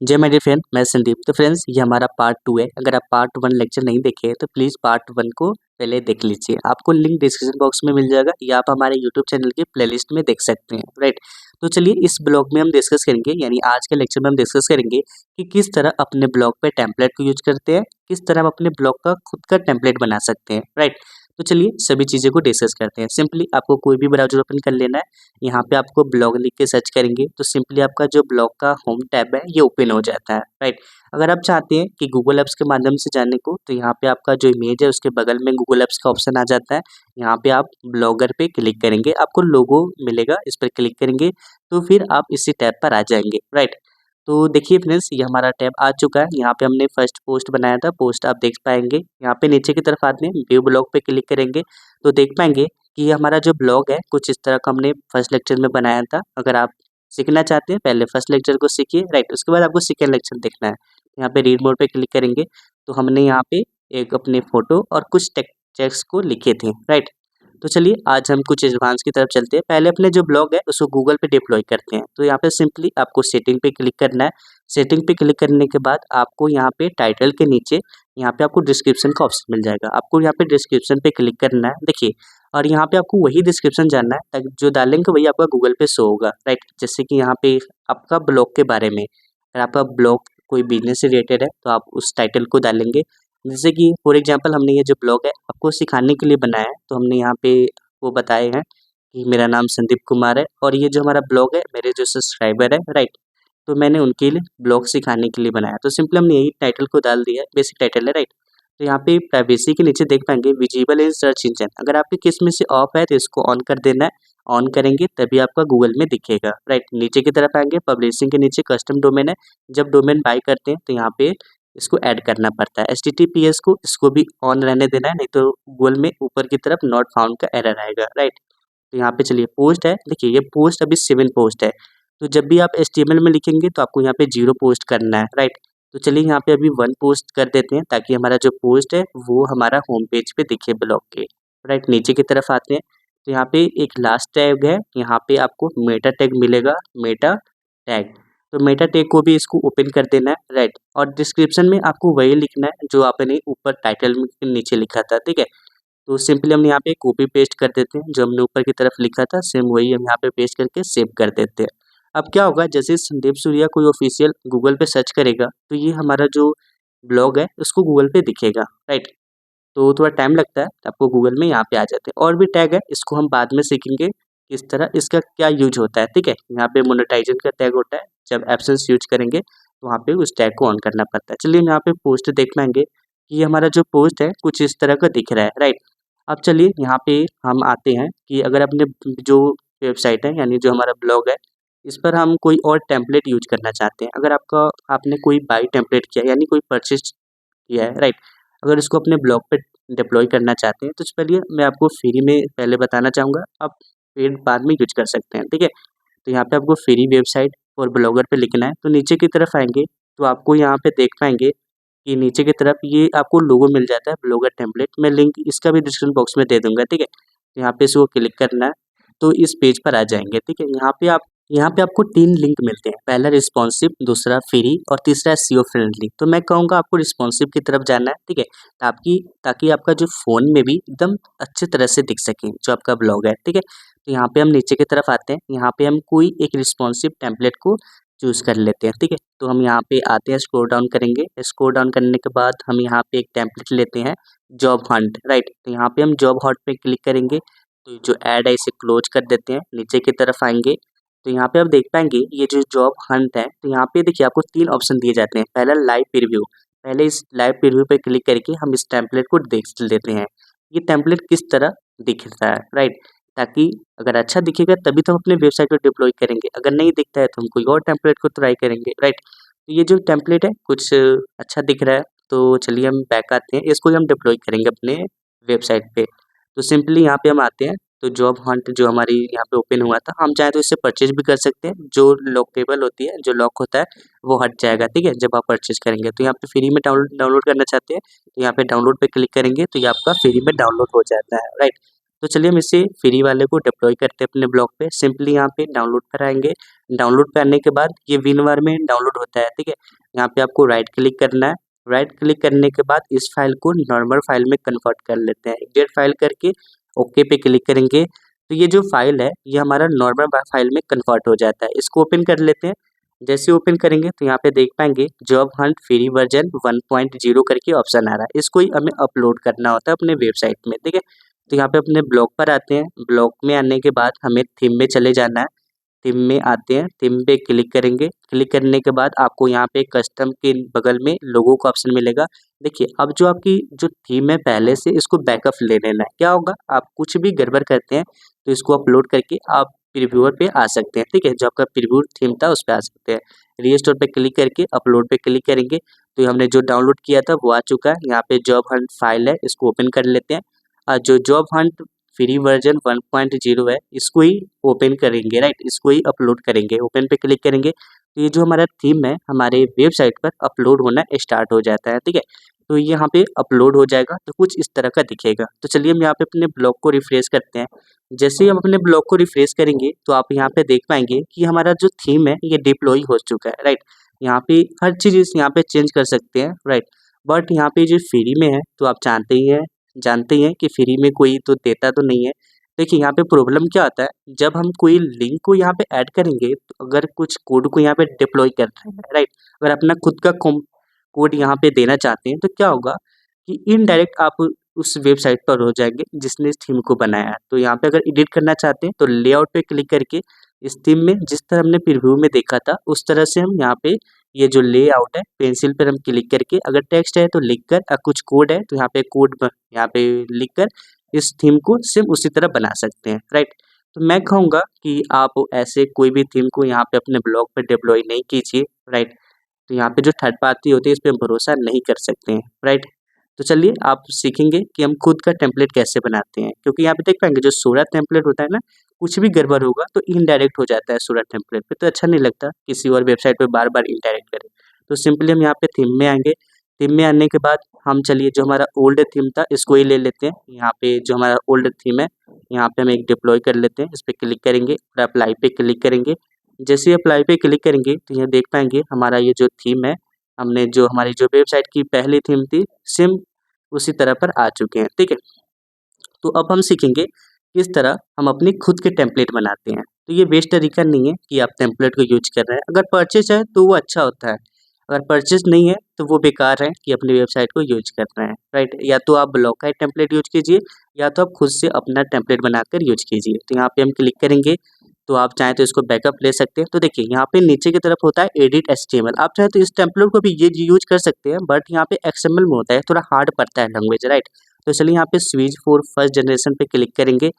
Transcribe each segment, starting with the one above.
जय my dear friend, मैं संदीप। तो फ्रेंड्स, ये हमारा पार्ट 2 है। अगर आप पार्ट 1 लेक्चर नहीं देखे हैं तो प्लीज़ पार्ट 1 को पहले देख लीजिए। आपको लिंक डिस्क्रिप्शन बॉक्स में मिल जाएगा या आप हमारे यूट्यूब चैनल के प्लेलिस्ट में देख सकते हैं, राइट। तो चलिए इस ब्लॉग में हम डिस्कस करेंगे, यानी आज के लेक्चर में हम डिस्कस करेंगे कि किस तरह अपने ब्लॉग पे टेम्पलेट को यूज करते हैं, किस तरह हम अपने ब्लॉग का खुद का टेम्पलेट बना सकते हैं, राइट। तो चलिए सभी चीज़ों को डिस्कस करते हैं। सिंपली आपको कोई भी ब्राउज़र ओपन कर लेना है। यहाँ पे आपको ब्लॉग लिख के सर्च करेंगे तो सिंपली आपका जो ब्लॉग का होम टैब है ये ओपन हो जाता है, राइट। अगर आप चाहते हैं कि गूगल ऐप्स के माध्यम से जाने को, तो यहाँ पे आपका जो इमेज है उसके बगल में गूगल ऐप्स का ऑप्शन आ जाता है। यहाँ पे आप ब्लॉगर पे क्लिक करेंगे, आपको लोगो मिलेगा, इस पर क्लिक करेंगे तो फिर आप इसी टैब पर आ जाएंगे, राइट। तो देखिए फ्रेंड्स, ये हमारा टैब आ चुका है। यहाँ पे हमने फर्स्ट पोस्ट बनाया था, पोस्ट आप देख पाएंगे। यहाँ पे नीचे की तरफ आते हैं, व्यू ब्लॉग पे क्लिक करेंगे तो देख पाएंगे कि ये हमारा जो ब्लॉग है कुछ इस तरह का हमने फर्स्ट लेक्चर में बनाया था। अगर आप सीखना चाहते हैं पहले फर्स्ट लेक्चर को सीखिए, राइट। उसके बाद आपको सेकेंड लेक्चर देखना है। यहाँ पे रीड मोड पे क्लिक करेंगे तो हमने यहाँ पे एक अपने फोटो और कुछ टेक्स्ट को लिखे थे, राइट। तो चलिए आज हम कुछ एडवांस की तरफ चलते हैं। पहले अपने जो ब्लॉग है उसको गूगल पे डिप्लॉय करते हैं। तो यहाँ पे सिंपली आपको सेटिंग पे क्लिक करना है। सेटिंग पे क्लिक करने के बाद आपको यहाँ पे टाइटल के नीचे यहाँ पे आपको डिस्क्रिप्शन का ऑप्शन मिल जाएगा। आपको यहाँ पे डिस्क्रिप्शन पे क्लिक करना है, देखिए। और यहाँ पे आपको वही डिस्क्रिप्शन जानना है ताकि जो डालेंगे वही आपका गूगल पे शो होगा, राइट। जैसे कि यहाँ पे आपका ब्लॉग के बारे में, अगर आपका ब्लॉग कोई बिजनेस से रिलेटेड है तो आप उस टाइटल को डालेंगे। जैसे कि फॉर एग्जांपल हमने ये जो ब्लॉग है आपको सिखाने के लिए बनाया है, तो हमने यहाँ पे वो बताए हैं कि मेरा नाम संदीप कुमार है और ये जो हमारा ब्लॉग है मेरे जो सब्सक्राइबर है, राइट। तो मैंने उनके लिए ब्लॉग सिखाने के लिए बनाया, तो सिंपली हमने यही टाइटल को डाल दिया है, बेसिक टाइटल है, राइट। तो यहाँ पे प्राइवेसी के नीचे देख पाएंगे विजिबल इन सर्च इंजन। अगर आपके किस में से ऑफ है तो इसको ऑन कर देना है। ऑन करेंगे तभी आपका गूगल में दिखेगा, राइट। नीचे की तरफ आएंगे, पब्लिशिंग के नीचे कस्टम डोमेन है। जब डोमेन बाय करते हैं तो यहाँ पे इसको ऐड करना पड़ता है HTTPS को, इसको भी ऑन रहने देना है, नहीं तो गूगल में ऊपर की तरफ नॉट फाउंड का एरर आएगा, राइट। तो यहाँ पे चलिए पोस्ट है, देखिए ये पोस्ट अभी 7 पोस्ट है। तो जब भी आप HTML में लिखेंगे तो आपको यहाँ पे 0 पोस्ट करना है, राइट। तो चलिए यहाँ पे अभी 1 पोस्ट कर देते हैं ताकि हमारा जो पोस्ट है वो हमारा होम पेज पे दिखे ब्लॉग के, राइट। नीचे की तरफ आते हैं तो यहाँ पे एक लास्ट टैग है, यहाँ पे आपको मेटा टैग मिलेगा, मेटा टैग। तो मेटा टैग को भी इसको ओपन कर देना है, राइट। और डिस्क्रिप्शन में आपको वही लिखना है जो आपने ऊपर टाइटल के नीचे लिखा था, ठीक है। तो सिंपली हम यहाँ पे कॉपी पेस्ट कर देते हैं, जो हमने ऊपर की तरफ लिखा था सेम वही हम यहाँ पे पेस्ट करके सेव कर देते हैं। अब क्या होगा, जैसे संदीप सूर्या कोई ऑफिशियल गूगल पे सर्च करेगा तो ये हमारा जो ब्लॉग है उसको गूगल पे दिखेगा, राइट। तो थोड़ा टाइम लगता है, तो आपको गूगल में यहाँ पे आ जाते हैं। और भी टैग है, इसको हम बाद में सीखेंगे किस तरह इसका क्या यूज होता है, ठीक है। यहाँ पे मोनेटाइजेशन का टैग होता है, जब एब्सेंस यूज करेंगे तो वहाँ पे उस टैग को ऑन करना पड़ता है। चलिए हम यहाँ पे पोस्ट देख पाएंगे कि ये हमारा जो पोस्ट है कुछ इस तरह का दिख रहा है, राइट। अब चलिए यहाँ पे हम आते हैं कि अगर अपने जो वेबसाइट है यानी जो हमारा ब्लॉग है इस पर हम कोई और टेम्पलेट यूज करना चाहते हैं। अगर आपने कोई बाई टेम्पलेट किया यानी कोई परचेज किया है, राइट। अगर इसको अपने ब्लॉग पे डिप्लॉय करना चाहते हैं तो चलिए मैं आपको फ्री में पहले बताना चाहूँगा, आप पेड बाद में यूज कर सकते हैं, ठीक है। तो यहाँ पे आपको फ्री वेबसाइट और ब्लॉगर पे लिखना है, तो नीचे की तरफ आएंगे तो आपको यहाँ पे देख पाएंगे कि नीचे की तरफ ये आपको लोगो मिल जाता है ब्लॉगर टेम्पलेट। मैं लिंक इसका भी डिस्क्रिप्शन बॉक्स में दे दूंगा, ठीक है। यहाँ पे इसको क्लिक करना है तो इस पेज पर आ जाएंगे, ठीक है। यहाँ पे आपको 3 लिंक मिलते हैं, पहला रिस्पॉन्सिव, दूसरा फ्री और तीसरा SEO फ्रेंडली। तो मैं कहूँगा आपको रिस्पॉन्सिव की तरफ जाना है, ठीक है। ताकि आपका जो फ़ोन में भी एकदम अच्छी तरह से दिख सके जो आपका ब्लॉग है, ठीक है। तो यहाँ पे हम नीचे की तरफ आते हैं, यहाँ पे हम कोई एक रिस्पॉन्सिव टेम्पलेट को चूज़ कर लेते हैं, ठीक है। तो हम यहाँ पे आते हैं, स्क्रॉल डाउन करेंगे। स्क्रॉल डाउन करने के बाद हम यहाँ पे एक टेम्पलेट लेते हैं, जॉब हंट, राइट। तो यहाँ पे हम जॉब हंट पे क्लिक करेंगे तो जो ऐड है इसे क्लोज कर देते हैं। नीचे की तरफ आएंगे तो यहाँ पे आप देख पाएंगे ये जो जॉब हंट है, तो यहाँ पे देखिए आपको 3 ऑप्शन दिए जाते हैं। पहला लाइव प्रीव्यू, पहले इस लाइव प्रीव्यू पे क्लिक करके हम इस टेम्पलेट को देख लेते हैं ये टेम्पलेट किस तरह दिखता है, राइट। ताकि अगर अच्छा दिखेगा तभी तो हम अपने वेबसाइट पर डिप्लॉय करेंगे, अगर नहीं दिखता है तो हम कोई और टेम्पलेट को ट्राई करेंगे, राइट। तो ये जो टेम्पलेट है कुछ अच्छा दिख रहा है, तो चलिए हम बैक आते हैं, इसको ही हम डिप्लॉय करेंगे अपने वेबसाइट पे। तो सिंपली यहाँ पे हम आते हैं तो जॉब हंट जो हमारी यहाँ पे ओपन हुआ था, हम चाहे तो इससे परचेज भी कर सकते हैं। जो लॉकेबल होती है, जो लॉक होता है वो हट जाएगा, ठीक है, जब आप परचेज करेंगे। तो यहाँ पे फ्री में डाउनलोड करना चाहते हैं तो यहाँ पे डाउनलोड पे क्लिक करेंगे तो ये आपका फ्री में डाउनलोड हो जाता है, राइट। तो चलिए हम इसे फ्री वाले को डिप्लॉय करते हैं अपने ब्लॉग पे। सिंपली यहाँ पे डाउनलोड पर आएंगे। डाउनलोड पे आने के बाद ये विनवर में डाउनलोड होता है, ठीक है। यहाँ पे आपको राइट क्लिक करना है। राइट क्लिक करने के बाद इस फाइल को नॉर्मल फाइल में कन्वर्ट कर लेते हैं। एग्जैक्ट फाइल करके ओके पे क्लिक करेंगे तो ये जो फाइल है ये हमारा नॉर्मल फाइल में कन्वर्ट हो जाता है। इसको ओपन कर लेते हैं। जैसे ओपन करेंगे तो यहाँ पे देख पाएंगे जॉब हंट फ्री वर्जन 1.0 करके ऑप्शन आ रहा है। इसको ही हमें अपलोड करना होता है अपने वेबसाइट में, ठीक है। तो यहाँ पे अपने ब्लॉग पर आते हैं। ब्लॉग में आने के बाद हमें थीम में चले जाना है। थीम में आते हैं, थीम पे क्लिक करेंगे। क्लिक करने के बाद आपको यहाँ पे कस्टम के बगल में लोगो का ऑप्शन मिलेगा। देखिए अब जो आपकी जो थीम है पहले से इसको बैकअप ले लेना है। क्या होगा, आप कुछ भी गड़बड़ करते हैं तो इसको अपलोड करके आप प्रीव्यूअर पे आ सकते हैं, ठीक है। जो आपका प्रीव्यू थीम था उस पर आ सकते हैं। रीस्टोर पे क्लिक करके अपलोड पे क्लिक करेंगे तो हमने जो डाउनलोड किया था वो आ चुका है। यहाँ पे जॉब हंट फाइल है, इसको ओपन कर लेते हैं। जो जॉब हंट फ्री वर्जन 1.0 है इसको ही ओपन करेंगे, राइट। इसको ही अपलोड करेंगे। ओपन पे क्लिक करेंगे तो ये जो हमारा थीम है हमारे वेबसाइट पर अपलोड होना स्टार्ट हो जाता है, ठीक है। तो ये यहाँ पे अपलोड हो जाएगा तो कुछ इस तरह का दिखेगा। तो चलिए हम यहाँ पे अपने ब्लॉग को रिफ्रेश करते हैं। जैसे ही हम अपने ब्लॉग को रिफ्रेश करेंगे तो आप यहाँ पे देख पाएंगे कि हमारा जो थीम है ये डिप्लॉय हो चुका है, राइट। यहाँ पे हर चीज़ यहाँ पे चेंज कर सकते हैं, राइट। बट यहाँ पे जो फ्री में है तो आप जानते ही हैं कि फ्री में कोई तो देता तो नहीं है। देखिए यहाँ पे प्रॉब्लम क्या आता है, जब हम कोई लिंक को यहाँ पे ऐड करेंगे तो अगर कुछ कोड को यहाँ पे डिप्लॉय कर रहे हैं, राइट, अगर अपना खुद का कोड यहाँ पे देना चाहते हैं तो क्या होगा कि इनडायरेक्ट आप उस वेबसाइट पर हो जाएंगे जिसने इस थीम को बनाया है। तो यहाँ पे अगर एडिट करना चाहते हैं तो लेआउट पे क्लिक करके इस थीम में जिस तरह हमने प्रीव्यू में देखा था उस तरह से हम यहाँ पे ये जो लेआउट है पेंसिल पर हम क्लिक करके अगर टेक्स्ट है तो लिख कर, कुछ कोड है तो यहाँ पे कोड यहाँ पे लिख कर इस थीम को सेम उसी तरह बना सकते हैं, राइट। तो मैं कहूँगा कि आप ऐसे कोई भी थीम को यहाँ पे अपने ब्लॉग पे डिप्लॉय नहीं कीजिए, राइट। तो यहाँ पे जो थर्ड पार्टी होती है इस पे भरोसा नहीं कर सकते हैं, राइट। तो चलिए आप सीखेंगे कि हम खुद का टेम्पलेट कैसे बनाते हैं, क्योंकि यहाँ पे देख पाएंगे जो सोरा टेम्पलेट होता है ना, कुछ भी गड़बड़ होगा तो इनडायरेक्ट हो जाता है सोरा टेम्पलेट पे। तो अच्छा नहीं लगता किसी और वेबसाइट पे बार बार इनडायरेक्ट करें। तो सिंपली हम यहाँ पे थीम में आएंगे। थीम में आने के बाद हम चलिए जो हमारा ओल्ड थीम था इसको ही ले लेते हैं। यहाँ पे जो हमारा ओल्ड थीम है यहाँ पे हम एक डिप्लॉय कर लेते हैं। इस पर क्लिक करेंगे और अप्लाई पे क्लिक करेंगे। जैसे ही अप्लाई पे क्लिक करेंगे तो यहाँ देख पाएंगे हमारा ये जो थीम है, हमने जो हमारी जो वेबसाइट की पहली थीम थी सेम उसी तरह पर आ चुके हैं, ठीक है। तो अब हम सीखेंगे किस तरह हम अपनी खुद के टेम्पलेट बनाते हैं। तो ये बेस्ट तरीका नहीं है कि आप टेम्पलेट को यूज कर रहे हैं। अगर परचेज है तो वो अच्छा होता है, अगर परचेज नहीं है तो वो बेकार है कि अपनी वेबसाइट को यूज कर रहे हैं, राइट। या तो आप ब्लॉग का टेम्पलेट यूज कीजिए या तो आप खुद से अपना टेम्पलेट बनाकर यूज कीजिए। तो यहाँ पे हम क्लिक करेंगे तो आप चाहें तो इसको बैकअप ले सकते हैं। तो देखिए यहाँ पे नीचे की तरफ होता है एडिट HTML। आप चाहें तो इस टेम्पलेट को भी ये यूज कर सकते हैं, बट यहाँ पे XML में होता है, थोड़ा हार्ड पड़ता है लैंग्वेज, राइट। तो चलिए यहाँ पे स्विच फॉर फर्स्ट जनरेशन पे क्लिक करेंगे,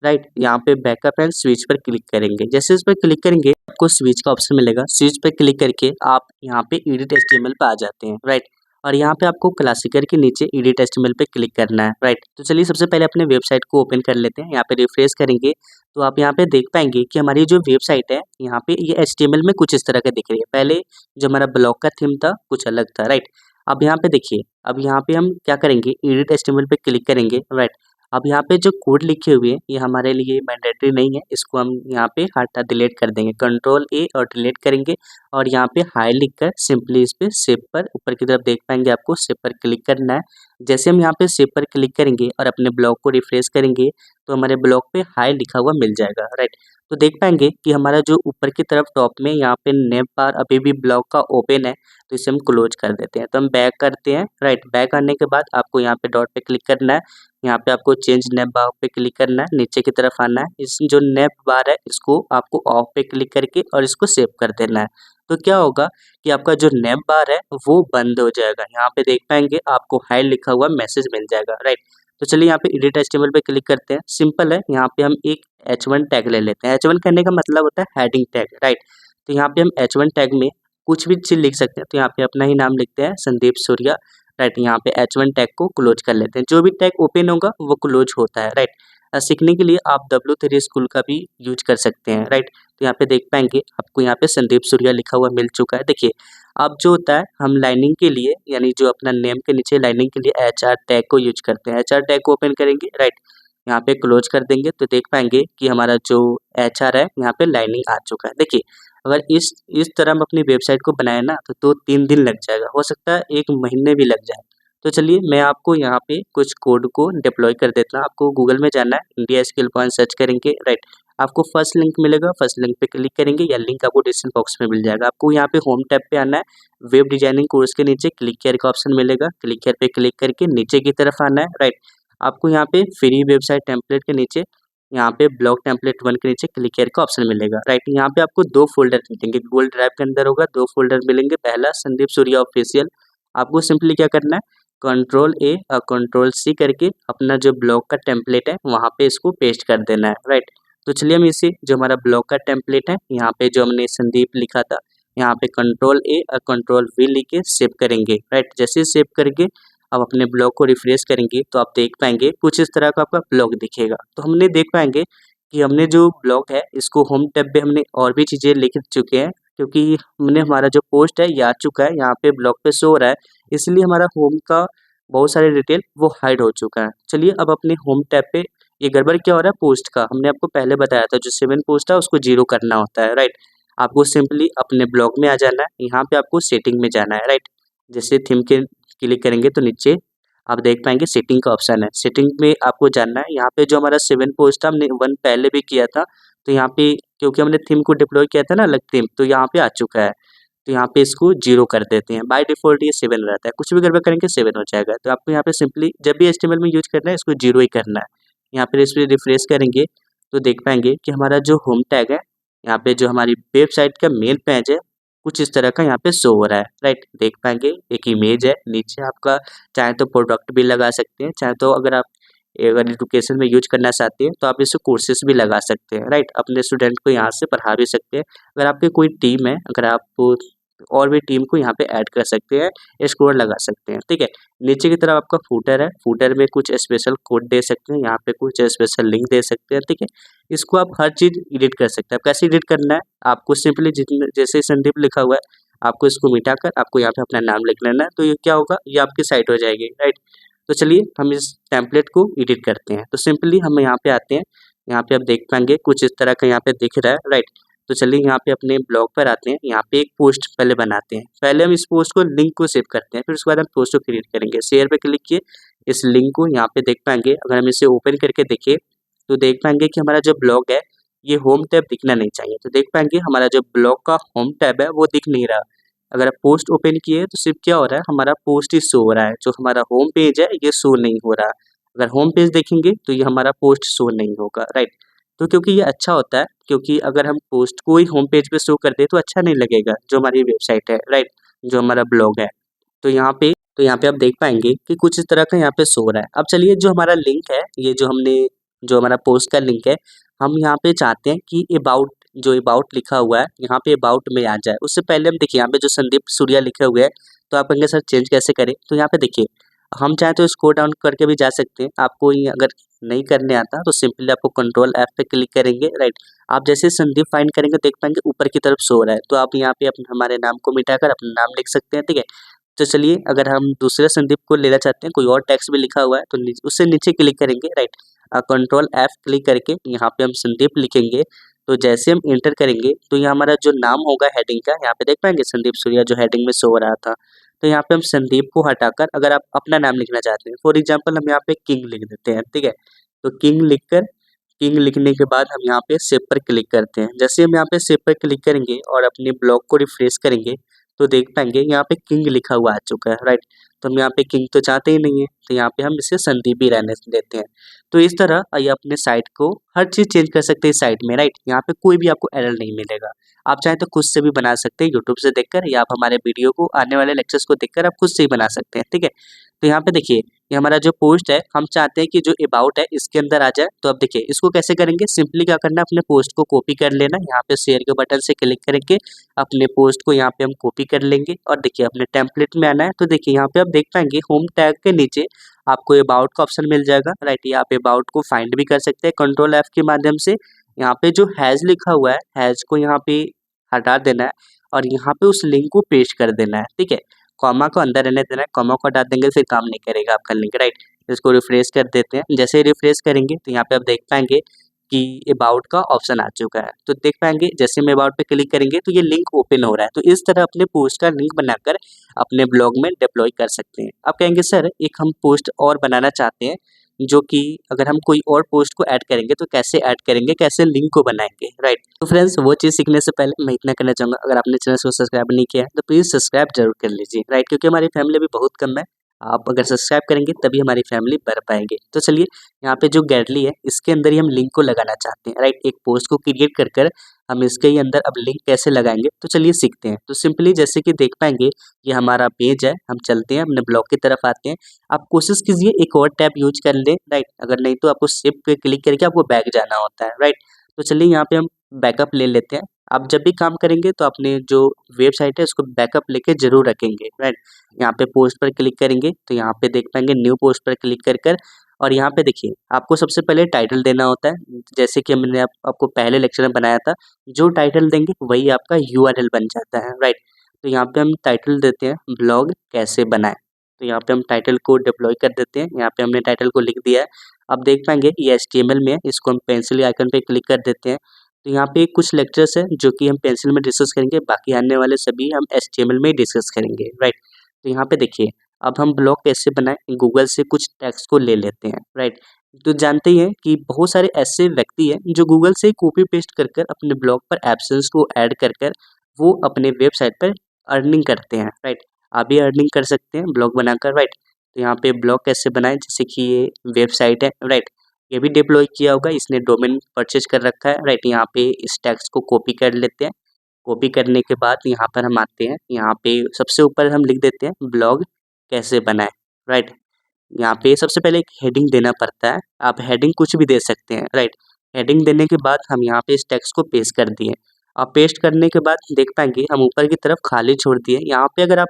राइट। यहाँ पे बैकअप एंड स्विच पर क्लिक करेंगे। जैसे इस पर क्लिक करेंगे आपको स्विच का ऑप्शन मिलेगा। स्विच पर क्लिक करके आप यहाँ पे एडिट HTML पे आ जाते हैं, राइट। और यहाँ पे आपको क्लासिकर के नीचे एडिट HTML पे क्लिक करना है, राइट। तो चलिए सबसे पहले अपने वेबसाइट को ओपन कर लेते हैं। यहाँ पे रिफ्रेश करेंगे तो आप यहाँ पे देख पाएंगे कि हमारी जो वेबसाइट है यहाँ पे ये HTML में कुछ इस तरह का दिख रही है। पहले जो हमारा ब्लॉग का थीम था कुछ अलग था, राइट। अब यहाँ पे देखिए, अब यहाँ पे हम क्या करेंगे, एडिट HTML पे क्लिक करेंगे, राइट। अब यहाँ पे जो कोड लिखे हुए हैं ये हमारे लिए मैंडेटरी नहीं है, इसको हम यहाँ पे हटा डिलीट कर देंगे। Ctrl+A और डिलीट करेंगे और यहाँ पे हाई लिख कर सिंपली इस पे सेव पर ऊपर की तरफ देख पाएंगे आपको सेव पर क्लिक करना है। जैसे हम यहाँ पे सेव पर क्लिक करेंगे और अपने ब्लॉग को रिफ्रेश करेंगे तो हमारे ब्लॉग पे हाई लिखा हुआ मिल जाएगा, राइट। तो देख पाएंगे कि हमारा जो ऊपर की तरफ टॉप में यहाँ पे नेम बार अभी भी ब्लॉग का ओपन है, तो इसे हम क्लोज कर देते हैं। तो हम बैक करते हैं, राइट। बैक आने के बाद आपको यहाँ पे डॉट पे क्लिक करना है। यहाँ पे आपको चेंज नेम बार पे क्लिक करना है, नीचे की तरफ आना है। इस जो नेम बार है इसको आपको ऑफ पे क्लिक करके और इसको सेव कर देना है। तो क्या होगा कि आपका जो नेम बार है वो बंद हो जाएगा। यहाँ पे देख पाएंगे आपको हाई लिखा हुआ मैसेज मिल जाएगा, राइट। तो चलिए यहाँ पे एडिट HTML पे क्लिक करते हैं। सिंपल है, यहाँ पे हम एक H1 टैग ले लेते हैं। H1 करने का मतलब होता है हेडिंग टैग, राइट। तो यहाँ पे हम H1 टैग में कुछ भी चीज़ लिख सकते हैं। तो यहाँ पे अपना ही नाम लिखते हैं, संदीप सूर्या, राइट। यहाँ पे H1 टैग को क्लोज कर लेते हैं। जो भी टैग ओपन होगा वो क्लोज होता है, राइट। सीखने के लिए आप W3 स्कूल का भी यूज कर सकते हैं, राइट। तो यहाँ पे देख पाएंगे आपको यहाँ पे संदीप सूर्या लिखा हुआ मिल चुका है। देखिए अब जो होता है हम लाइनिंग के लिए यानी जो अपना नेम के नीचे लाइनिंग के लिए HR टैग को यूज करते हैं। HR टैग को ओपन करेंगे, राइट। यहाँ पे क्लोज कर देंगे तो देख पाएंगे कि हमारा जो HR है यहाँ पे लाइनिंग आ चुका है। देखिए अगर इस तरह हम अपनी वेबसाइट को बनाए ना तो 3 दिन लग जाएगा, हो सकता है 1 महीने भी लग जाए। तो चलिए मैं आपको यहाँ पे कुछ कोड को डिप्लॉय कर देता हूँ। आपको गूगल में जाना है, इंडिया स्किल पॉइंट सर्च करेंगे, राइट। आपको फर्स्ट लिंक मिलेगा, फर्स्ट लिंक पे क्लिक करेंगे या लिंक आपको डिस्क्रिप्शन बॉक्स में मिल जाएगा। आपको यहाँ पे होम टैब पे आना है, वेब डिजाइनिंग कोर्स के नीचे क्लिक केयर का ऑप्शन मिलेगा, क्लिक केयर पे क्लिक करके नीचे की तरफ आना है, राइट। आपको यहाँ पे फ्री वेबसाइट टेम्पलेट के नीचे यहाँ पे ब्लॉक टेम्पलेट 1 के नीचे क्लिक केयर का ऑप्शन मिलेगा, राइट। यहाँ पे आपको 2 फोल्डर मिलेंगे, गूगल ड्राइव के अंदर होगा 2 फोल्डर मिलेंगे। पहला संदीप सूर्या ऑफिशियल, आपको सिंपली क्या करना है, Ctrl+A और Ctrl+C करके अपना जो ब्लॉग का टेम्पलेट है वहाँ पे इसको पेस्ट कर देना है, राइट। तो चलिए हम इसे जो हमारा ब्लॉग का टेम्पलेट है यहाँ पे जो हमने संदीप लिखा था यहाँ पे Ctrl+A और Ctrl+V लिख के सेव करेंगे, राइट। जैसे सेव करके अब अपने ब्लॉग को रिफ्रेश करेंगे तो आप देख पाएंगे कुछ इस तरह का आपका ब्लॉग दिखेगा। तो हमने देख पाएंगे कि हमने जो ब्लॉग है इसको होम टैब पे हमने और भी चीज़ें लिख चुके हैं, क्योंकि हमने हमारा जो पोस्ट है ये आ चुका है, यहाँ पे ब्लॉग पे शो हो रहा है, इसलिए हमारा होम का बहुत सारे डिटेल वो हाइड हो चुका है। चलिए अब अपने होम टैब पे ये गड़बड़ क्या हो रहा है, पोस्ट का हमने आपको पहले बताया था जो 7 पोस्ट है उसको 0 करना होता है, राइट। आपको सिंपली अपने ब्लॉग में आ जाना है, यहाँ पे आपको सेटिंग में जाना है, राइट। जैसे थीम के क्लिक करेंगे तो नीचे आप देख पाएंगे सेटिंग का ऑप्शन है, सेटिंग में आपको जानना है। यहाँ पे जो हमारा 7 पोस्ट था हमने 1 पहले भी किया था, तो यहाँ पे क्योंकि हमने थीम को डिप्लॉय किया था ना अलग थीम, तो यहाँ पे आ चुका है। तो यहाँ पे इसको 0 कर देते हैं, बाय डिफ़ॉल्ट ये 7 रहता है, कुछ भी गड़बड़ करेंगे 7 हो जाएगा। तो आपको यहाँ पे सिंपली जब भी HTML में यूज़ करना है इसको 0 ही करना है। यहाँ पे इस पे रिफ्रेश करेंगे तो देख पाएंगे कि हमारा जो होम टैग है यहाँ पे जो हमारी वेबसाइट का मेन पेज है कुछ इस तरह का यहाँ पे शो हो रहा है, राइट। देख पाएंगे एक इमेज है, नीचे आपका चाहे तो प्रोडक्ट भी लगा सकते हैं, चाहे तो अगर एजुकेशन में यूज करना चाहते हैं तो आप इससे कोर्सेज भी लगा सकते हैं, राइट। अपने स्टूडेंट को यहाँ से पढ़ा भी सकते हैं। अगर आपकी कोई टीम है, अगर आप और भी टीम को यहाँ पे ऐड कर सकते हैं, स्कोर लगा सकते हैं, ठीक है। नीचे की तरफ आपका फूटर है, फूटर में कुछ स्पेशल कोड दे सकते हैं, यहाँ पे कुछ स्पेशल लिंक दे सकते हैं, ठीक है। इसको आप हर चीज़ एडिट कर सकते हैं। आप कैसे एडिट करना है, आपको सिंपली जितने जैसे संदीप लिखा हुआ है आपको इसको मिटाकर आपको यहाँ पे अपना नाम लिख लेना है, तो ये क्या होगा, ये आपकी साइट हो जाएगी, राइट। तो चलिए हम इस टेम्पलेट को एडिट करते हैं। तो सिंपली हम यहाँ पे आते हैं, यहाँ पे आप देख पाएंगे कुछ इस तरह का यहाँ पे दिख रहा है, राइट। तो चलिए यहाँ पे अपने ब्लॉग पर आते हैं, यहाँ पे एक पोस्ट पहले बनाते हैं। पहले हम इस पोस्ट को लिंक को सेव करते हैं, फिर उसके बाद हम पोस्ट को क्रिएट करेंगे। शेयर पे क्लिक किए, इस लिंक को यहाँ पे देख पाएंगे, अगर हम इसे ओपन करके देखें तो देख पाएंगे कि हमारा जो ब्लॉग है ये होम टैब दिखना नहीं चाहिए। तो देख पाएंगे हमारा जो ब्लॉग का होम टैब है वो दिख नहीं रहा। अगर आप पोस्ट ओपन किए तो सिर्फ क्या हो रहा है, हमारा पोस्ट ही शो हो रहा है, जो हमारा होम पेज है ये शो नहीं हो रहा। अगर होम पेज देखेंगे तो ये हमारा पोस्ट शो नहीं होगा, राइट। तो क्योंकि ये अच्छा होता है, क्योंकि अगर हम पोस्ट को ही होम पेज पे शो कर दे तो अच्छा नहीं लगेगा जो हमारी वेबसाइट है, राइट, जो हमारा ब्लॉग है। तो यहाँ पे आप देख पाएंगे कि कुछ इस तरह का यहाँ पे शो हो रहा है। अब चलिए जो हमारा लिंक है, ये जो हमारा पोस्ट का लिंक है, हम यहाँ पे चाहते हैं कि अबाउट लिखा हुआ है यहाँ पे अबाउट में आ जाए। उससे पहले हम देखिए यहाँ पे जो संदीप सूर्या लिखे हुए हैं, तो आप कहेंगे सर चेंज कैसे करें, तो यहाँ पे देखिए हम चाहें तो स्क्रॉल डाउन करके भी जा सकते हैं। आपको ये अगर नहीं करने आता तो सिंपली आपको Ctrl+F पे क्लिक करेंगे, राइट। आप जैसे संदीप फाइंड करेंगे देख पाएंगे ऊपर की तरफ शो हो रहा है, तो आप यहाँ पे हमारे नाम को मिटाकर अपना नाम लिख सकते हैं, ठीक है। तो चलिए अगर हम दूसरे संदीप को लेना चाहते हैं, कोई और टेक्स्ट भी लिखा हुआ है तो उससे नीचे क्लिक करेंगे, राइट। Ctrl+F क्लिक करके यहाँ पे हम संदीप लिखेंगे। तो जैसे हम इंटर करेंगे तो ये हमारा जो नाम होगा हेडिंग का, यहाँ पे देख पाएंगे संदीप सूर्या जो हेडिंग में शो हो रहा था। तो यहाँ पे हम संदीप को हटाकर अगर आप अपना नाम लिखना चाहते हैं, फॉर एग्जांपल हम यहाँ पे किंग लिख देते हैं, ठीक है। तो किंग लिखने के बाद हम यहाँ पे सेव पर क्लिक करते हैं। जैसे हम यहाँ पे सेव पर क्लिक करेंगे और अपने ब्लॉग को रिफ्रेश करेंगे तो देख पाएंगे यहाँ पे किंग लिखा हुआ आ चुका है, राइट। तो हम यहाँ पे किंग तो चाहते ही नहीं है, तो यहाँ पे हम इसे संदीप ही रहने देते हैं। तो इस तरह ये अपने साइट को हर चीज़ चेंज कर सकते हैं इस साइट में, राइट। यहाँ पे कोई भी आपको एरर नहीं मिलेगा। आप चाहे तो खुद से भी बना सकते हैं यूट्यूब से देखकर, या आप हमारे वीडियो को आने वाले लेक्चर्स को देखकर आप खुद से ही बना सकते हैं, ठीक है। तो यहाँ पे देखिए ये हमारा जो पोस्ट है हम चाहते हैं कि जो अबाउट है इसके अंदर आ जाए। तो अब देखिए इसको कैसे करेंगे, सिंपली क्या करना है, अपने पोस्ट को कॉपी कर लेना, यहाँ पे शेयर के बटन से क्लिक करेंगे, अपने पोस्ट को यहाँ पे हम कॉपी कर लेंगे और देखिए अपने टेम्पलेट में आना है। तो देखिए यहाँ पे आप देख पाएंगे होम टैग के नीचे आपको अबाउट का ऑप्शन मिल जाएगा, राइट। ये आप अबाउट को फाइंड भी कर सकते हैं Ctrl+F के माध्यम से। यहाँ पे जो हैज लिखा हुआ है हैज को यहाँ पे हटा देना है और यहाँ पे उस लिंक को पेस्ट कर देना है, ठीक है। कॉमा को अंदर रहने देना है, कॉमा को हटा देंगे फिर काम नहीं करेगा आपका लिंक, राइट। इसको रिफ्रेश कर देते हैं। जैसे ही रिफ्रेश करेंगे तो यहाँ पे आप देख पाएंगे कि अबाउट का ऑप्शन आ चुका है। तो देख पाएंगे जैसे हम अबाउट पे क्लिक करेंगे तो ये लिंक ओपन हो रहा है। तो इस तरह अपने पोस्ट का लिंक बनाकर अपने ब्लॉग में डिप्लॉय कर सकते हैं। आप कहेंगे सर एक हम पोस्ट और बनाना चाहते हैं, जो कि अगर हम कोई और पोस्ट को ऐड करेंगे तो कैसे ऐड करेंगे, कैसे लिंक को बनाएंगे, राइट। तो फ्रेंड्स वो चीज़ सीखने से पहले मैं इतना कहना चाहूँगा, अगर आपने चैनल को सब्सक्राइब नहीं किया है तो प्लीज़ सब्सक्राइब जरूर कर लीजिए, राइट, क्योंकि हमारी फैमिली भी बहुत कम है। आप अगर सब्सक्राइब करेंगे तभी हमारी फैमिली बढ़ पाएंगे। तो चलिए यहाँ पे जो गैलरी है इसके अंदर ही हम लिंक को लगाना चाहते हैं, राइट। एक पोस्ट को क्रिएट कर कर हम इसके ही अंदर अब लिंक कैसे लगाएंगे, तो चलिए सीखते हैं। तो सिंपली जैसे कि देख पाएंगे ये हमारा पेज है, हम चलते हैं अपने ब्लॉग की तरफ आते हैं। आप कोशिश कीजिए एक और टैब यूज कर लें, राइट, अगर नहीं तो आपको शिफ्ट पे क्लिक करके आपको बैक जाना होता है, राइट। तो चलिए यहाँ पे हम बैकअप ले लेते हैं। आप जब भी काम करेंगे तो अपने जो वेबसाइट है उसको बैकअप लेके जरूर रखेंगे, राइट। यहाँ पे पोस्ट पर क्लिक करेंगे तो यहाँ पे देख पाएंगे न्यू पोस्ट पर क्लिक कर कर, और यहाँ पे देखिए आपको सबसे पहले टाइटल देना होता है। जैसे कि हमने आपको पहले लेक्चर में बनाया था, जो टाइटल देंगे वही आपका यूआरएल बन जाता है, राइट। तो यहाँ पे हम टाइटल देते हैं ब्लॉग कैसे बनाएं। तो यहाँ पे हम टाइटल को डिप्लॉय कर देते हैं। यहाँ पे हमने टाइटल को लिख दिया है। अब देख पाएंगे ये HTML में है, इसको हम पेंसिल आइकन पे क्लिक कर देते हैं। तो यहाँ पे कुछ लेक्चर्स है जो कि हम पेंसिल में डिस्कस करेंगे, बाकी आने वाले सभी हम HTML में ही डिस्कस करेंगे, राइट। तो यहाँ पे देखिए अब हम ब्लॉग कैसे बनाएं, गूगल से कुछ टेक्स्ट को ले लेते हैं, राइट। तो जानते ही हैं कि बहुत सारे ऐसे व्यक्ति हैं जो गूगल से कॉपी पेस्ट कर कर अपने ब्लॉग पर एब्सेंस को ऐड कर कर वो अपने वेबसाइट पर अर्निंग करते हैं, राइट। आप भी अर्निंग कर सकते हैं ब्लॉग बनाकर, राइट। तो यहाँ पे ब्लॉग कैसे बनाएं, जैसे कि ये वेबसाइट है, राइट, ये भी डिप्लॉय किया होगा, इसने डोमेन परचेज कर रखा है, राइट। यहाँ पे इस टेक्स्ट को कॉपी कर लेते हैं। कॉपी करने के बाद यहाँ पर हम आते हैं, यहाँ पे सबसे ऊपर हम लिख देते हैं ब्लॉग कैसे बनाएं, राइट। यहाँ पे सबसे पहले एक हेडिंग देना पड़ता है, आप हेडिंग कुछ भी दे सकते हैं, राइट। हेडिंग देने के बाद हम यहाँ पे इस टेक्स्ट को पेस्ट कर दिए। अब पेस्ट करने के बाद देख पाएंगे हम ऊपर की तरफ खाली छोड़ दिए। यहाँ पे अगर आप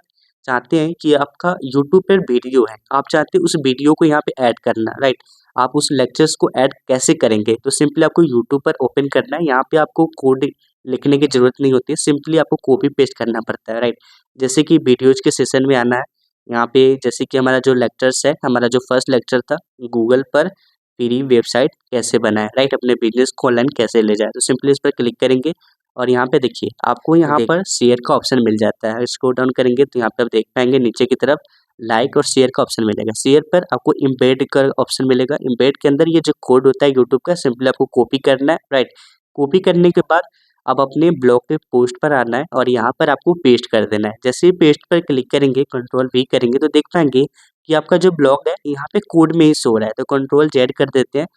चाहते हैं कि आपका यूट्यूब पर वीडियो है, आप चाहते हैं उस वीडियो को यहाँ पे ऐड करना, राइट, आप उस लेक्चर्स को ऐड कैसे करेंगे, तो सिंपली आपको यूट्यूब पर ओपन करना है। यहाँ पे आपको कोड लिखने की जरूरत नहीं होती है, सिंपली आपको कॉपी पेस्ट करना पड़ता है, राइट। जैसे कि वीडियोज के सेशन में आना है, यहाँ पे जैसे कि हमारा जो लेक्चर्स है, हमारा जो फर्स्ट लेक्चर था गूगल पर फ्री वेबसाइट कैसे बनाए, राइट, अपने बिजनेस को ऑनलाइन कैसे ले जाए, तो सिंपली इस पर क्लिक करेंगे और यहाँ पे देखिए आपको यहाँ पर शेयर का ऑप्शन मिल जाता है। स्क्रॉल डाउन करेंगे तो यहाँ पे आप देख पाएंगे नीचे की तरफ लाइक और शेयर का ऑप्शन मिलेगा। शेयर पर आपको इम्बेड का ऑप्शन मिलेगा। इम्बेड के अंदर ये जो कोड होता है यूट्यूब का, सिंपली आपको कॉपी करना है, राइट। कॉपी करने के बाद अब अपने ब्लॉग के पोस्ट पर आना है और यहाँ पर आपको पेस्ट कर देना है। जैसे ही पेस्ट पर क्लिक करेंगे, कंट्रोल V करेंगे तो देख पाएंगे कि आपका जो ब्लॉग है यहाँ पे कोड में ही शो हो रहा है। तो कंट्रोल Z कर देते हैं।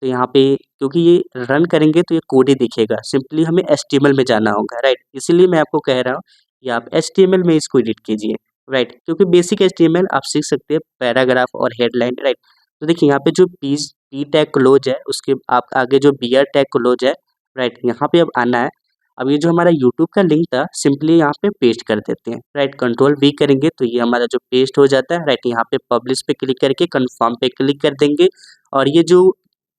तो यहाँ पे क्योंकि ये रन करेंगे तो ये कोड ही दिखेगा, सिंपली हमें HTML में जाना होगा, राइट। इसीलिए मैं आपको कह रहा हूँ कि आप HTML में इसको एडिट कीजिए, राइट, क्योंकि बेसिक HTML आप सीख सकते हैं, पैराग्राफ और हेडलाइन, राइट। तो देखिए यहाँ पे जो पी टैग क्लोज है उसके आप आगे जो बियर टैग क्लोज है, राइट, यहाँ पे अब आना है। अब ये जो हमारा यूट्यूब का लिंक था सिंपली यहाँ पे पेस्ट कर देते हैं, राइट। कंट्रोल V करेंगे तो ये हमारा जो पेस्ट हो जाता है, राइट। यहाँ पे पब्लिश पे क्लिक करके कंफर्म पे क्लिक कर देंगे और ये जो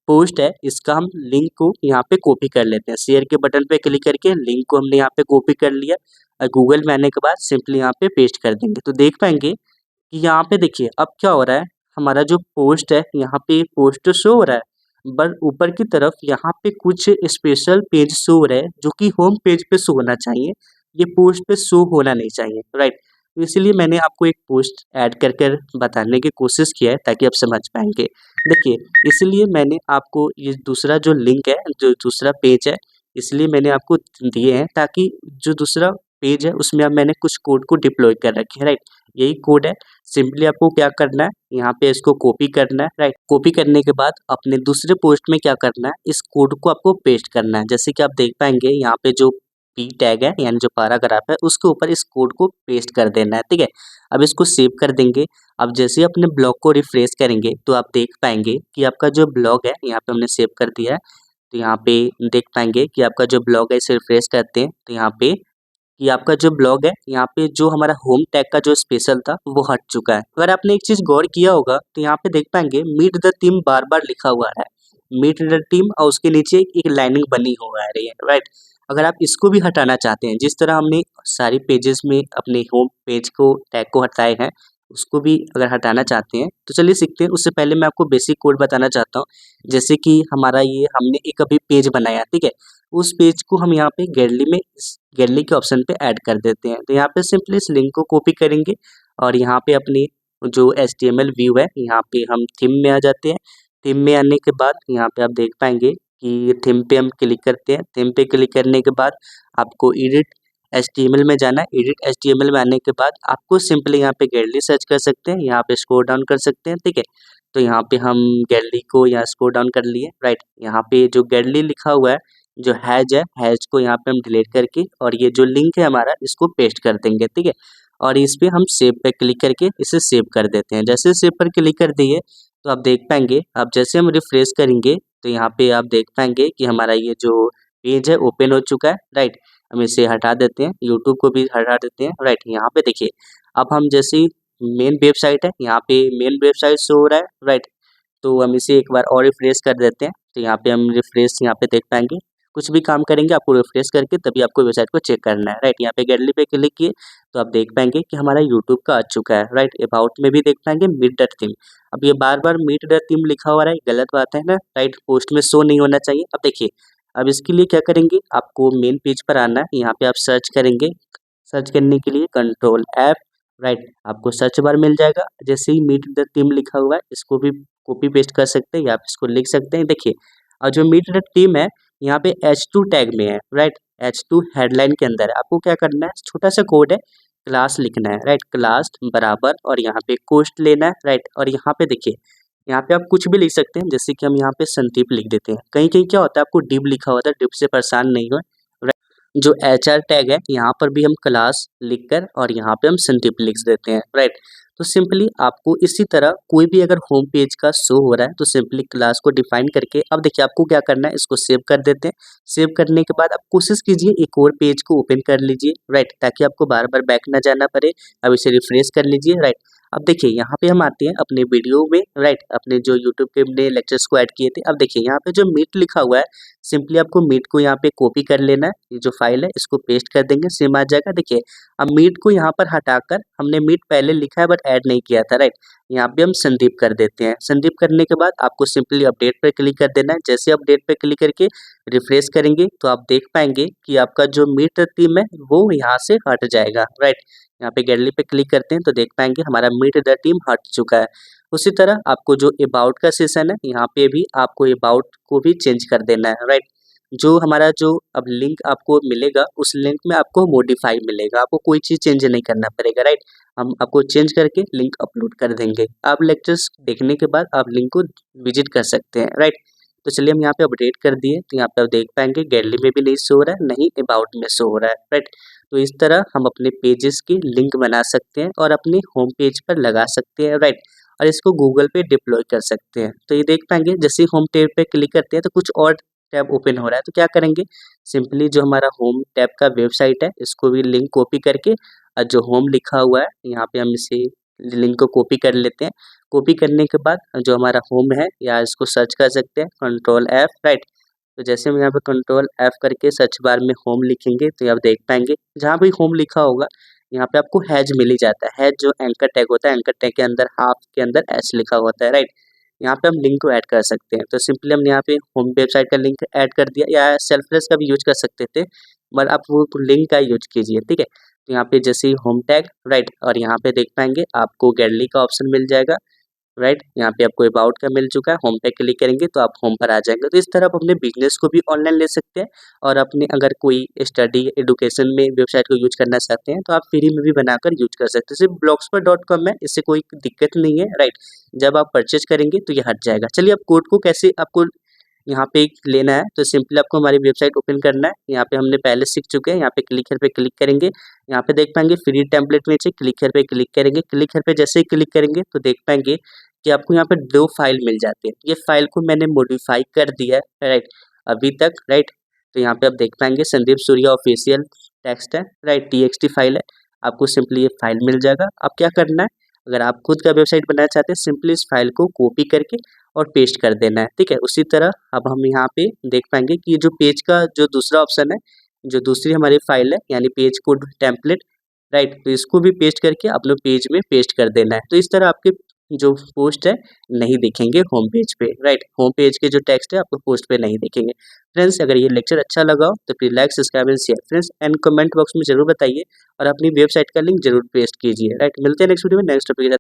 पोस्ट है इसका हम लिंक को यहाँ पे कॉपी कर लेते हैं। शेयर के बटन पे क्लिक करके लिंक को हमने यहाँ पे कॉपी कर लिया और गूगल में आने के बाद सिंपली यहाँ पे पेस्ट कर देंगे। तो देख पाएंगे कि यहाँ पे देखिए अब क्या हो रहा है, हमारा जो पोस्ट है यहाँ पे पोस्ट तो शो हो रहा है, बट ऊपर की तरफ यहाँ पे कुछ स्पेशल पेज शो हो रहा है जो कि होम पेज पे शो होना चाहिए, ये पोस्ट पे शो होना नहीं चाहिए, राइट। तो इसलिए मैंने आपको एक पोस्ट ऐड कर कर बताने की कोशिश किया है ताकि आप समझ पाएंगे। देखिए इसलिए मैंने आपको ये दूसरा जो लिंक है, जो दूसरा पेज है, इसलिए मैंने आपको दिए हैं ताकि जो दूसरा पेज है उसमें अब मैंने कुछ कोड को डिप्लॉय कर रखे हैं, राइट। यही कोड है, सिंपली आपको क्या करना है, यहाँ पे इसको कॉपी करना है, राइट। कॉपी करने के बाद अपने दूसरे पोस्ट में क्या करना है, इस कोड को आपको पेस्ट करना है। जैसे कि आप देख पाएंगे यहाँ पे जो पी टैग है यानी जो पैराग्राफ है उसके ऊपर इस कोड को पेस्ट कर देना है, ठीक है। अब इसको सेव कर देंगे। अब जैसे ही अपने ब्लॉग को रिफ्रेश करेंगे तो आप देख पाएंगे कि आपका जो ब्लॉग है यहाँ पे हमने सेव कर दिया है। तो यहाँ पे देख पाएंगे कि आपका जो ब्लॉग है इसे रिफ्रेश करते हैं तो यहाँ पे कि आपका जो ब्लॉग है यहाँ पे जो हमारा होम टैग का जो स्पेशल था वो हट चुका है। अगर आपने एक चीज गौर किया होगा तो यहाँ पे देख पाएंगे मीट द टीम बार बार लिखा हुआ है, मीट द टीम, और उसके नीचे एक लाइनिंग बनी हुआ है, राइट। अगर आप इसको भी हटाना चाहते हैं, जिस तरह हमने सारी पेजेस में अपने होम पेज को टैग को हटाए हैं, उसको भी अगर हटाना चाहते हैं तो चलिए सीखते हैं। उससे पहले मैं आपको बेसिक कोड बताना चाहता हूँ। जैसे कि हमारा ये हमने एक अभी पेज बनाया, ठीक है, उस पेज को हम यहाँ पे गैलरी में इस गैलरी के ऑप्शन पे ऐड कर देते हैं। तो यहाँ पे सिंपली इस लिंक को कॉपी करेंगे और यहाँ पे अपनी जो HTML व्यू है यहाँ पे हम थीम में आ जाते हैं। थीम में आने के बाद यहाँ पे आप देख पाएंगे कि थीम पे हम क्लिक करते हैं। थीम पे क्लिक करने के बाद आपको एडिट HTML में जाना है। एडिट HTML में आने के बाद आपको सिंपली यहाँ पे गैलरी सर्च कर सकते हैं, यहाँ पे स्क्रॉल डाउन कर सकते हैं, ठीक है। तो यहाँ पे हम गैलरी को यहाँ स्क्रॉल डाउन कर लिए, राइट। यहाँ पे जो गैलरी लिखा हुआ है, जो हैज है, हैज को यहाँ पे हम डिलीट करके और ये जो लिंक है हमारा इसको पेस्ट कर देंगे, ठीक है। और इस पे हम सेव पे क्लिक करके इसे सेव कर देते हैं। जैसे सेव पर क्लिक कर दिए तो आप देख पाएंगे, अब जैसे हम रिफ्रेश करेंगे तो यहाँ पे आप देख पाएंगे कि हमारा ये जो पेज है ओपन हो चुका है, राइट। हम इसे हटा देते हैं, यूट्यूब को भी हटा देते हैं, राइट। यहाँ पे देखिए, अब हम जैसे मेन वेबसाइट है, यहाँ पे मेन वेबसाइट शो हो रहा है, राइट। तो हम इसे एक बार और रिफ्रेश कर देते हैं। तो यहाँ पे हम रिफ्रेश यहाँ पे देख पाएंगे, कुछ भी काम करेंगे आपको रिफ्रेश करके तभी आपको वेबसाइट को चेक करना है, राइट। यहाँ पे गैलरी पे क्लिक किए तो आप देख पाएंगे कि हमारा यूट्यूब का आ चुका है, राइट। अबाउट में भी देख पाएंगे मीट द थीम। अब ये बार बार मीट द थीम लिखा हुआ है, गलत बात है ना, राइट। पोस्ट में शो नहीं होना चाहिए। अब देखिए, अब इसके लिए क्या करेंगे, आपको मेन पेज पर आना है। यहाँ पे आप सर्च करेंगे, सर्च करने के लिए कंट्रोल F, राइट। आपको सर्च बार मिल जाएगा। जैसे ही मीट द टीम लिखा हुआ है इसको भी कॉपी पेस्ट कर सकते हैं या आप इसको लिख सकते हैं। देखिए, और जो मीट द टीम है यहाँ पे H2 टैग में है, राइट। H2 हेडलाइन के अंदर है। आपको क्या करना है, छोटा सा कोड है, क्लास लिखना है, राइट। क्लास बराबर और यहाँ पे कोस्ट लेना है, राइट। और यहाँ पे देखिए, यहाँ पे आप कुछ भी लिख सकते हैं। जैसे कि हम यहाँ पे संदीप लिख देते हैं। कहीं कहीं क्या होता है, आपको डिप लिखा होता है, डिप से परेशान नहीं हो। जो HR टैग है यहाँ पर भी हम क्लास लिखकर और यहाँ पे हम संदीप लिख देते हैं, राइट। तो सिंपली आपको इसी तरह कोई भी अगर होम पेज का शो हो रहा है तो सिंपली क्लास को डिफाइन करके, अब देखिए आपको क्या करना है, इसको सेव कर देते हैं। सेव करने के बाद आप कोशिश कीजिए एक और पेज को ओपन कर लीजिए, राइट, ताकि आपको बार बार बैक ना जाना पड़े। अब इसे रिफ्रेश कर लीजिए, राइट। अब देखिए यहाँ पे हम आते हैं अपने वीडियो में, राइट, अपने जो यूट्यूब के हमने लेक्चर्स को ऐड किए थे। अब देखिए यहाँ पे जो मीट लिखा हुआ है, सिंपली आपको मीट को यहाँ पे कॉपी कर लेना है। ये जो फाइल है इसको पेस्ट कर देंगे, सेम आ जाएगा। देखिए, अब मीट को यहाँ पर हटाकर, हमने मीट पहले लिखा है बट ऐड नहीं किया था, राइट। यहाँ पे हम संदीप कर देते हैं। संदीप करने के बाद आपको सिंपली अपडेट पर क्लिक कर देना है। जैसे अपडेट पर क्लिक करके रिफ्रेश करेंगे तो आप देख पाएंगे कि आपका जो मीट थीम है वो यहाँ से हट जाएगा, राइट। यहाँ पे गैलरी पे क्लिक करते हैं तो देख पाएंगे हमारा मीट द टीम हट चुका है। उसी तरह आपको जो अबाउट का सेशन है यहाँ पे भी आपको अबाउट को भी चेंज कर देना है, राइट। जो हमारा जो अब लिंक आपको मिलेगा उस लिंक में आपको मॉडिफाई मिलेगा, आपको कोई चीज़ चेंज नहीं करना पड़ेगा, राइट। हम आपको चेंज करके लिंक अपलोड कर देंगे। आप लेक्चर्स देखने के बाद आप लिंक को विजिट कर सकते हैं, राइट। तो चलिए हम यहाँ पे अपडेट कर दिए तो यहाँ पे आप देख पाएंगे गैलरी में भी नहीं शो हो रहा है, नहीं अबाउट में शो हो रहा है, राइट। तो इस तरह हम अपने पेजेस की लिंक बना सकते हैं और अपने होम पेज पर लगा सकते हैं, राइट। और इसको गूगल पे डिप्लॉय कर सकते हैं। तो ये देख पाएंगे जैसे ही होम टैब पे क्लिक करते हैं तो कुछ और टैब ओपन हो रहा है। तो क्या करेंगे, सिंपली जो हमारा होम टैब का वेबसाइट है इसको भी लिंक कॉपी करके और जो होम लिखा हुआ है यहाँ पे हम इसे लिंक को कॉपी कर लेते हैं। कॉपी करने के बाद जो हमारा होम है या इसको सर्च कर सकते हैं कंट्रोल F, राइट। तो जैसे हम यहाँ पे कंट्रोल F करके सर्च बार में होम लिखेंगे तो आप देख पाएंगे जहाँ भी होम लिखा होगा यहाँ पे आपको हैज मिल ही जाता है। हैज जो एंकर टैग होता है, एंकर टैग के अंदर हाफ के अंदर एस लिखा होता है, राइट। यहाँ पे हम लिंक को ऐड कर सकते हैं। तो सिंपली हम यहाँ पे होम वेबसाइट का लिंक ऐड कर दिया, या सेल्फलेस का भी यूज कर सकते थे बट आप वो लिंक का यूज कीजिए, ठीक है। तो यहाँ पे जैसे ही होम टैग, राइट, और यहाँ पे देख पाएंगे आपको गैलरी का ऑप्शन मिल जाएगा, राइट। यहाँ पे आपको अबाउट का मिल चुका है, होम पे क्लिक करेंगे तो आप होम पर आ जाएंगे। तो इस तरह आप अपने बिजनेस को भी ऑनलाइन ले सकते हैं और अपने अगर कोई स्टडी एडुकेशन में वेबसाइट को यूज करना चाहते हैं तो आप फ्री में भी बनाकर यूज कर सकते हैं। सिर्फ blogspot.com है, इससे कोई दिक्कत नहीं है, राइट। जब आप परचेज करेंगे तो ये हट जाएगा। चलिए अब कोड को कैसे आपको यहाँ पे लेना है, तो सिंपली आपको हमारी वेबसाइट ओपन करना है। यहाँ पे हमने पहले सीख चुके हैं। यहाँ पे क्लिक here पे क्लिक करेंगे, यहाँ पे देख पाएंगे फ्री टेम्पलेट नीचे, क्लिक here पे क्लिक करेंगे। क्लिक here पे जैसे ही क्लिक करेंगे तो देख पाएंगे कि आपको यहाँ पे 2 फाइल मिल जाती है। ये फाइल को मैंने मॉडिफाई कर दिया है, राइट, अभी तक, राइट। तो यहाँ पे आप देख पाएंगे संदीप सूर्या ऑफिशियल टेक्स्ट है, राइट, TXT फाइल है। आपको सिंपली ये फाइल मिल जाएगा। अब क्या करना है, अगर आप खुद का वेबसाइट बनाना चाहते हैं सिंपली इस फाइल को कॉपी करके और पेस्ट कर देना है, ठीक है। उसी तरह अब हम यहाँ पे देख पाएंगे कि ये जो पेज का जो दूसरा ऑप्शन है, जो दूसरी हमारी फाइल है यानी पेज कोड टेम्पलेट, राइट। तो इसको भी पेस्ट करके अपने पेज में पेस्ट कर देना है। तो इस तरह आपके जो पोस्ट है नहीं दिखेंगे होम पेज पे, राइट। होम पेज के जो टेक्स्ट है आपको पोस्ट पे नहीं दिखेंगे। फ्रेंड्स अगर ये लेक्चर अच्छा लगा हो तो please like subscribe and share friends, and comment box में जरूर बताइए और अपनी वेबसाइट का लिंक जरूर पेस्ट कीजिए, राइट। मिलते हैं नेक्स्ट वीडियो में नेक्स्ट टॉपिक के साथ।